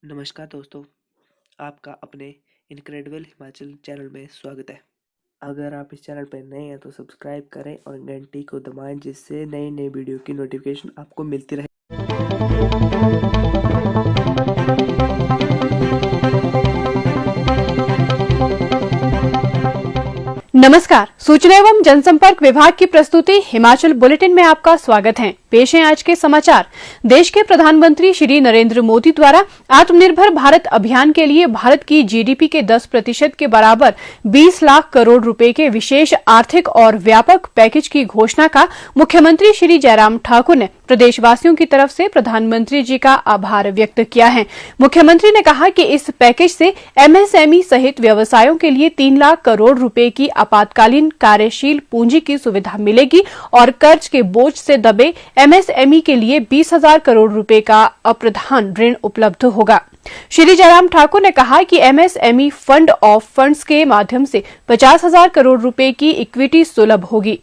नमस्कार दोस्तों, आपका अपने इनक्रेडिबल हिमाचल चैनल में स्वागत है। अगर आप इस चैनल पर नए हैं तो सब्सक्राइब करें और घंटी को दबाएं जिससे नई नई वीडियो की नोटिफिकेशन आपको मिलती रहे। नमस्कार, सूचना एवं जनसंपर्क विभाग की प्रस्तुति हिमाचल बुलेटिन में आपका स्वागत है। पेश हैं आज के समाचार। देश के प्रधानमंत्री श्री नरेंद्र मोदी द्वारा आत्मनिर्भर भारत अभियान के लिए भारत की जीडीपी के 10% के बराबर 20 लाख करोड़ रुपए के विशेष आर्थिक और व्यापक पैकेज की घोषणा का मुख्यमंत्री श्री जयराम ठाकुर ने प्रदेशवासियों की तरफ से प्रधानमंत्री जी का आभार व्यक्त किया है। मुख्यमंत्री ने कहा कि इस पैकेज से एमएसएमई सहित व्यवसायों के लिए 3 लाख करोड़ रुपए की आपातकालीन कार्यशील पूंजी की सुविधा मिलेगी और कर्ज के बोझ से दबे एमएसएमई के लिए 20,000 करोड़ रुपए का अप्रधान ऋण उपलब्ध होगा। श्री जयराम ठाकुर ने कहा कि एमएसएमई फंड ऑफ फंड्स के माध्यम से 50,000 करोड़ रुपए की इक्विटी सुलभ होगी।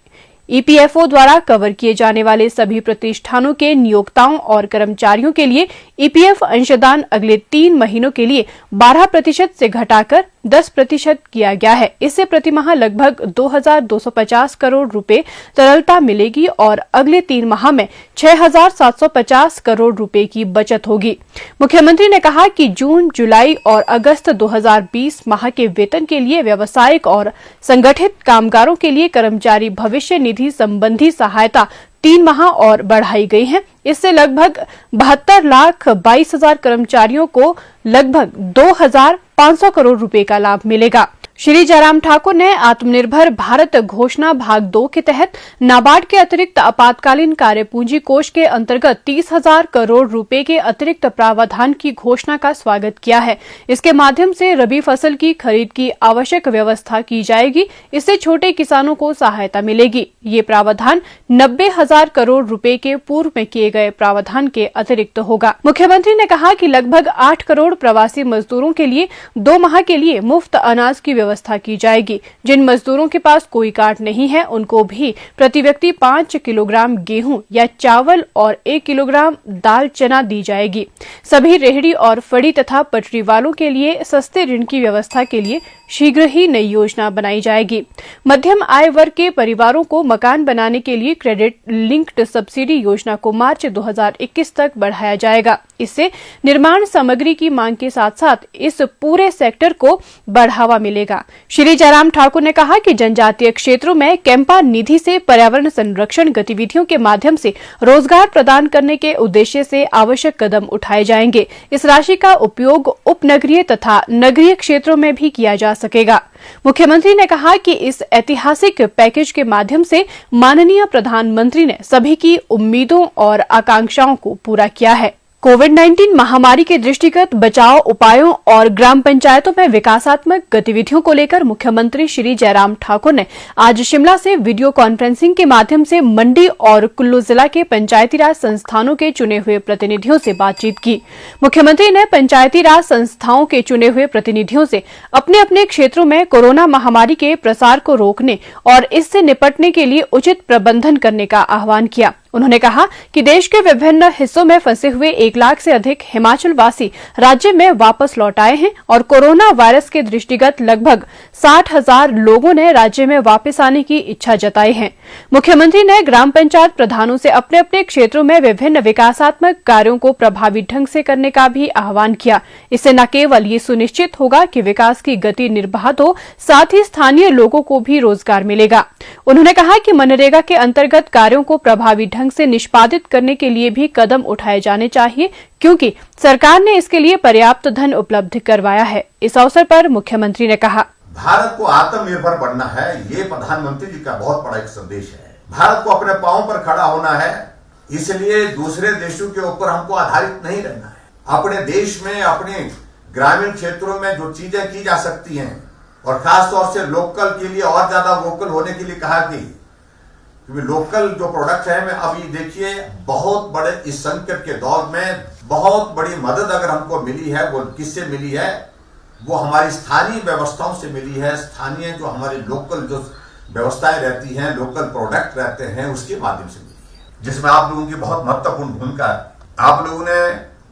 ईपीएफओ द्वारा कवर किए जाने वाले सभी प्रतिष्ठानों के नियोक्ताओं और कर्मचारियों के लिए ईपीएफ अंशदान अगले 3 महीनों के लिए 12% से घटाकर 10% किया गया है। इससे प्रतिमाह लगभग 2,250 करोड़ रुपए तरलता मिलेगी और अगले 3 माह में 6,750 करोड़ रुपए की बचत होगी। मुख्यमंत्री ने कहा कि जून, जुलाई और अगस्त 2020 माह के वेतन के लिए व्यावसायिक और संगठित कामगारों के लिए कर्मचारी भविष्य निधि संबंधी सहायता 3 माह और बढ़ाई गई है। इससे लगभग 72,22,000 कर्मचारियों को लगभग 2,500 करोड़ रुपए का लाभ मिलेगा। श्री जयराम ठाकुर ने आत्मनिर्भर भारत घोषणा भाग 2 के तहत नाबार्ड के अतिरिक्त आपातकालीन कार्यपूंजी कोष के अंतर्गत 30,000 करोड़ रुपए के अतिरिक्त प्रावधान की घोषणा का स्वागत किया है। इसके माध्यम से रबी फसल की खरीद की आवश्यक व्यवस्था की जाएगी। इससे छोटे किसानों को सहायता मिलेगी। ये प्रावधान 90,000 करोड़ रुपए के पूर्व में किए गए प्रावधान के अतिरिक्त होगा। मुख्यमंत्री ने कहा कि लगभग 8 करोड़ प्रवासी मजदूरों के लिए 2 माह के लिए मुफ्त अनाज की व्यवस्था की जाएगी। जिन मजदूरों के पास कोई कार्ड नहीं है उनको भी प्रति व्यक्ति 5 किलोग्राम गेहूं या चावल और 1 किलोग्राम दाल चना दी जाएगी। सभी रेहड़ी और फड़ी तथा पटरी वालों के लिए सस्ते ऋण की व्यवस्था के लिए शीघ्र ही नई योजना बनाई जाएगी। मध्यम आय वर्ग के परिवारों को मकान बनाने के लिए क्रेडिट लिंक्ड सब्सिडी योजना को मार्च 2021 तक बढ़ाया जाएगा। इससे निर्माण सामग्री की मांग के साथ साथ इस पूरे सेक्टर को बढ़ावा मिलेगा। श्री जयराम ठाकुर ने कहा कि जनजातीय क्षेत्रों में कैंपा निधि से पर्यावरण संरक्षण गतिविधियों के माध्यम से रोजगार प्रदान करने के उद्देश्य से आवश्यक कदम उठाए जाएंगे। इस राशि का उपयोग उपनगरीय तथा नगरीय क्षेत्रों में भी किया जा सकेगा। मुख्यमंत्री ने कहा कि इस ऐतिहासिक पैकेज के माध्यम से माननीय प्रधानमंत्री ने सभी की उम्मीदों और आकांक्षाओं को पूरा किया है। कोविड-19 महामारी के दृष्टिगत बचाव उपायों और ग्राम पंचायतों में विकासात्मक गतिविधियों को लेकर मुख्यमंत्री श्री जयराम ठाकुर ने आज शिमला से वीडियो कॉन्फ्रेंसिंग के माध्यम से मंडी और कुल्लू जिला के पंचायती राज संस्थानों के चुने हुए प्रतिनिधियों से बातचीत की। मुख्यमंत्री ने पंचायती राज संस्थाओं के चुने हुए प्रतिनिधियों से अपने अपने क्षेत्रों में कोरोना महामारी के प्रसार को रोकने और इससे निपटने के लिए उचित प्रबंधन करने का आह्वान किया। उन्होंने कहा कि देश के विभिन्न हिस्सों में फंसे हुए 1 लाख से अधिक हिमाचल वासी राज्य में वापस लौट आए हैं और कोरोना वायरस के दृष्टिगत लगभग 60,000 लोगों ने राज्य में वापस आने की इच्छा जताई है। मुख्यमंत्री ने ग्राम पंचायत प्रधानों से अपने अपने क्षेत्रों में विभिन्न विकासात्मक कार्यों को प्रभावी ढंग से करने का भी आह्वान किया। इससे न केवल ये सुनिश्चित होगा कि विकास की गति निर्बाध हो, साथ ही स्थानीय लोगों को भी रोजगार मिलेगा। उन्होंने कहा कि मनरेगा के अंतर्गत कार्यों को प्रभावी ढंग से निष्पादित करने के लिए भी कदम उठाए जाने चाहिए क्योंकि सरकार ने इसके लिए पर्याप्त धन उपलब्ध करवाया है। इस अवसर पर मुख्यमंत्री ने कहा, भारत को आत्मनिर्भर बनना है, ये प्रधानमंत्री जी का बहुत बड़ा एक संदेश है। भारत को अपने पांव पर खड़ा होना है, इसलिए दूसरे देशों के ऊपर हमको आधारित नहीं रहना है। अपने देश में, अपने ग्रामीण क्षेत्रों में जो चीजें की जा सकती हैं और खासतौर से लोकल के लिए और ज्यादा वोकल होने के लिए कहा कि क्योंकि लोकल जो प्रोडक्ट है, मैं अभी देखिए बहुत बड़े इस संकट के दौर में बहुत बड़ी मदद अगर हमको मिली है, वो किससे मिली है? वो हमारी स्थानीय व्यवस्थाओं से मिली है। स्थानीय जो हमारे लोकल जो व्यवस्थाएं रहती हैं, लोकल प्रोडक्ट रहते हैं, उसके माध्यम से मिली है, जिसमें आप लोगों की बहुत महत्वपूर्ण भूमिका है। आप लोगों ने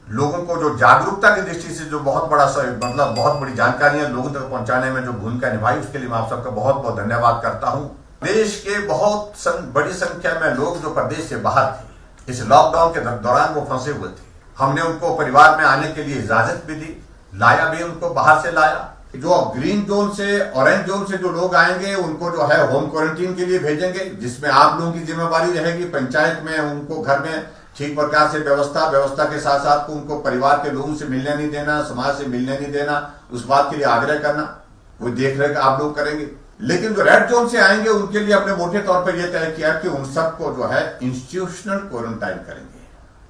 लोगों को जो जागरूकता की दृष्टि से जो बहुत बड़ा मतलब बहुत बड़ी जानकारियां लोगों तक पहुंचाने में जो भूमिका निभाई, उसके लिए मैं आप सबका बहुत बहुत धन्यवाद करता हूं। देश के बहुत बड़ी संख्या में लोग जो प्रदेश से बाहर थे, इस लॉकडाउन के दौरान वो फंसे हुए थे। हमने उनको परिवार में आने के लिए इजाजत भी दी, लाया भी, उनको बाहर से लाया। जो ग्रीन जोन से, ऑरेंज जोन से जो लोग आएंगे उनको जो है होम क्वारंटीन के लिए भेजेंगे, जिसमें आप लोगों की जिम्मेवारी रहेगी पंचायत में उनको घर में ठीक प्रकार से व्यवस्था के साथ साथ उनको परिवार के लोगों से मिलने नहीं देना, समाज से मिलने नहीं देना, उस बात के लिए आग्रह करना, वो देख रेख आप लोग करेंगे। लेकिन जो रेड जोन से आएंगे उनके लिए अपने मोटे तौर पर यह तय किया कि उन सबको जो है इंस्टीट्यूशनल क्वारंटाइन करेंगे।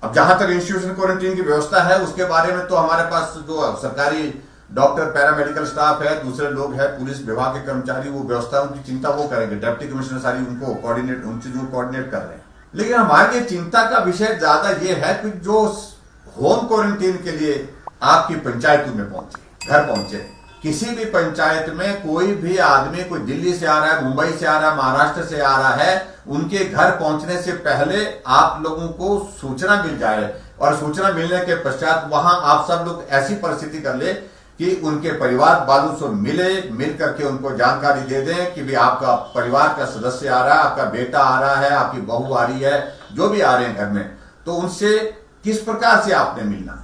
अब जहां तक इंस्टीट्यूशनल क्वारंटीन की व्यवस्था है उसके बारे में तो हमारे पास जो सरकारी डॉक्टर, पैरामेडिकल स्टाफ है, दूसरे लोग हैं, पुलिस विभाग के कर्मचारी, वो व्यवस्था उनकी चिंता वो करेंगे। डिप्टी कमिश्नर सारी उनको कोऑर्डिनेट, उन चीजों को कोऑर्डिनेट कर रहे हैं। लेकिन हमारे चिंता का विषय ज्यादा ये है कि जो होम क्वारंटीन के लिए आपकी पंचायतों में पहुंचे, घर पहुंचे, किसी भी पंचायत में कोई भी आदमी, कोई दिल्ली से आ रहा है, मुंबई से आ रहा है, महाराष्ट्र से आ रहा है, उनके घर पहुंचने से पहले आप लोगों को सूचना मिल जाए और सूचना मिलने के पश्चात वहां आप सब लोग ऐसी परिस्थिति कर ले कि उनके परिवार वालों से मिल करके उनको जानकारी दे दें कि भी आपका परिवार का सदस्य आ रहा है, आपका बेटा आ रहा है, आपकी बहू आ रही है, जो भी आ रहे हैं घर में, तो उनसे किस प्रकार से आपने मिलना।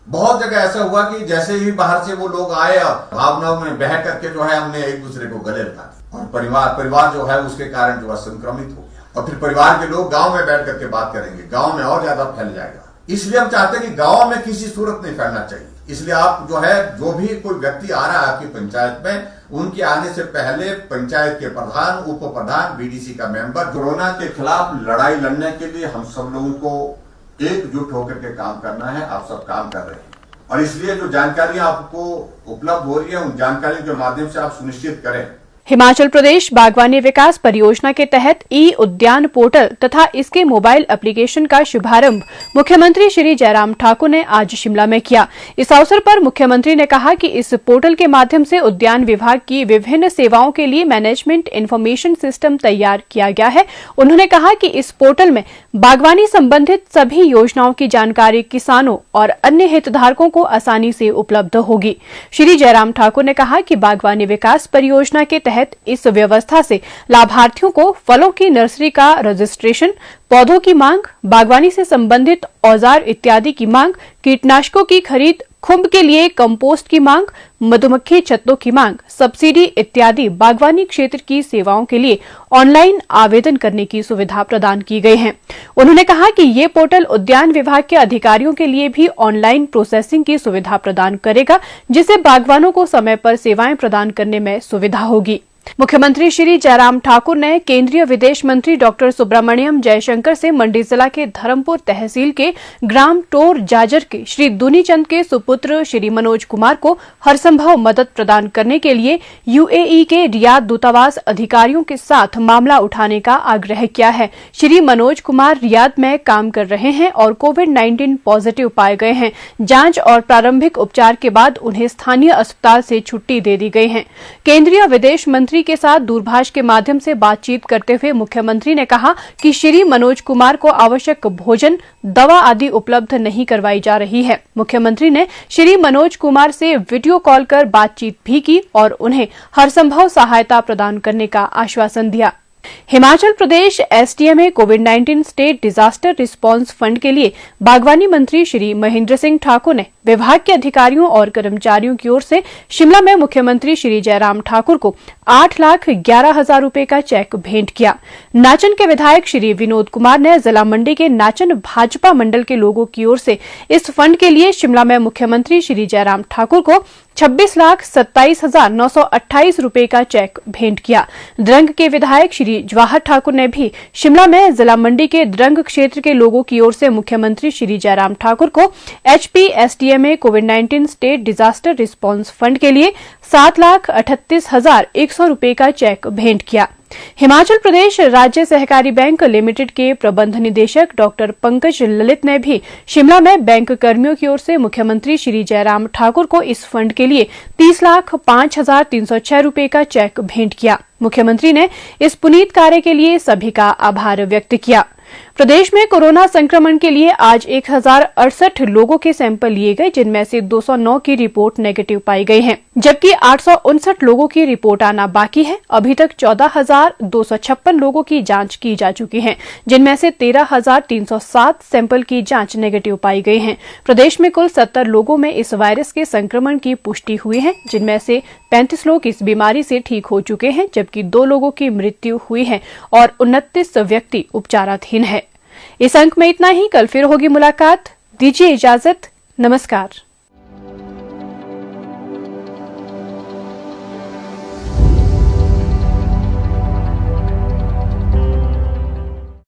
बहुत जगह ऐसा हुआ कि जैसे ही बाहर से वो लोग आए, भावनाओं में बह करके जो है हमने एक दूसरे को गले लगा दिया और परिवार जो है उसके कारण जो है संक्रमित हो गया। और फिर परिवार के लोग गांव में बैठ करके बात करेंगे, गांव में और ज्यादा फैल जाएगा। इसलिए हम चाहते हैं कि गांव में किसी सूरत नहीं फैलना चाहिए। इसलिए आप जो है, जो भी कोई व्यक्ति आ रहा है आपकी पंचायत में, उनके आने से पहले पंचायत के प्रधान, उप प्रधान, बीडीसी का मेंबर, कोरोना के खिलाफ लड़ाई लड़ने के लिए हम सब लोगों को एकजुट होकर के काम करना है। आप सब काम कर रहे हैं और इसलिए जो जानकारियां आपको उपलब्ध हो रही है उन जानकारियों के माध्यम से आप सुनिश्चित करें। हिमाचल प्रदेश बागवानी विकास परियोजना के तहत ई उद्यान पोर्टल तथा इसके मोबाइल एप्लीकेशन का शुभारंभ मुख्यमंत्री श्री जयराम ठाकुर ने आज शिमला में किया। इस अवसर पर मुख्यमंत्री ने कहा कि इस पोर्टल के माध्यम से उद्यान विभाग की विभिन्न सेवाओं के लिए मैनेजमेंट इन्फॉर्मेशन सिस्टम तैयार किया गया है। उन्होंने कहा कि इस पोर्टल में बागवानी संबंधित सभी योजनाओं की जानकारी किसानों और अन्य हितधारकों को आसानी से उपलब्ध होगी। श्री जयराम ठाकुर ने कहा कि बागवानी विकास परियोजना के तहत इस व्यवस्था से लाभार्थियों को फलों की नर्सरी का रजिस्ट्रेशन, पौधों की मांग, बागवानी से संबंधित औजार इत्यादि की मांग, कीटनाशकों की खरीद, खुम्ब के लिए कंपोस्ट की मांग, मधुमक्खी छत्तों की मांग, सब्सिडी इत्यादि बागवानी क्षेत्र की सेवाओं के लिए ऑनलाइन आवेदन करने की सुविधा प्रदान की गई है। उन्होंने कहा कि ये पोर्टल उद्यान विभाग के अधिकारियों के लिए भी ऑनलाइन प्रोसेसिंग की सुविधा प्रदान करेगा, जिससे बागवानों को समय पर सेवाएं प्रदान करने में सुविधा होगी। मुख्यमंत्री श्री जयराम ठाकुर ने केंद्रीय विदेश मंत्री डॉक्टर सुब्रमण्यम जयशंकर से मंडी जिला के धर्मपुर तहसील के ग्राम टोर जाजर के श्री दुनीचंद के सुपुत्र श्री मनोज कुमार को हरसंभव मदद प्रदान करने के लिए यूएई के रियाद दूतावास अधिकारियों के साथ मामला उठाने का आग्रह किया है। श्री मनोज कुमार रियाद में काम कर रहे हैं और कोविड-19 पॉजिटिव पाए गए हैं। जांच और प्रारंभिक उपचार के बाद उन्हें स्थानीय अस्पताल से छुट्टी दे दी गई है। केंद्रीय विदेश मंत्री के साथ दूरभाष के माध्यम से बातचीत करते हुए मुख्यमंत्री ने कहा कि श्री मनोज कुमार को आवश्यक भोजन, दवा आदि उपलब्ध नहीं करवाई जा रही है। मुख्यमंत्री ने श्री मनोज कुमार से वीडियो कॉल कर बातचीत भी की और उन्हें हरसंभव सहायता प्रदान करने का आश्वासन दिया। हिमाचल प्रदेश एसडीएमए कोविड-19 स्टेट डिजास्टर रिस्पांस फंड के लिए बागवानी मंत्री श्री महेंद्र सिंह ठाकुर ने विभाग के अधिकारियों और कर्मचारियों की ओर से शिमला में मुख्यमंत्री श्री जयराम ठाकुर को 8,11,000 रुपए का चेक भेंट किया। नाचन के विधायक श्री विनोद कुमार ने जिला मंडी के नाचन भाजपा मंडल के लोगों की ओर से इस फंड के लिए शिमला में मुख्यमंत्री श्री जयराम ठाकुर को 26,27,928 रुपए का चेक भेंट किया। द्रंग के विधायक श्री जवाहर ठाकुर ने भी शिमला में जिला मंडी के द्रंग क्षेत्र के लोगों की ओर से मुख्यमंत्री श्री जयराम ठाकुर को एचपीएसडीएमए कोविड-19 स्टेट डिजास्टर रिस्पांस फंड के लिए 7,38,100 रुपए का चेक भेंट किया। हिमाचल प्रदेश राज्य सहकारी बैंक लिमिटेड के प्रबंध निदेशक डॉक्टर पंकज ललित ने भी शिमला में बैंक कर्मियों की ओर से मुख्यमंत्री श्री जयराम ठाकुर को इस फंड के लिए 30,05,306 रुपए का चेक भेंट किया। मुख्यमंत्री ने इस पुनीत कार्य के लिए सभी का आभार व्यक्त किया। प्रदेश में कोरोना संक्रमण के लिए आज 1068 लोगों के सैंपल लिए गए, जिनमें से 209 की रिपोर्ट नेगेटिव पाई गई है, जबकि 859 लोगों की रिपोर्ट आना बाकी है। अभी तक 14,256 लोगों की जांच की जा चुकी है, जिनमें से 13,307 सैंपल की जांच नेगेटिव पाई गई है। प्रदेश में कुल 70 लोगों में इस वायरस के संक्रमण की पुष्टि हुई है, जिनमें से 35 लोग इस बीमारी से ठीक हो चुके हैं, जबकि 2 लोगों की मृत्यु हुई है और 29 व्यक्ति उपचाराधीन है। इस अंक में इतना ही। कल फिर होगी मुलाकात। दीजिए इजाजत। नमस्कार।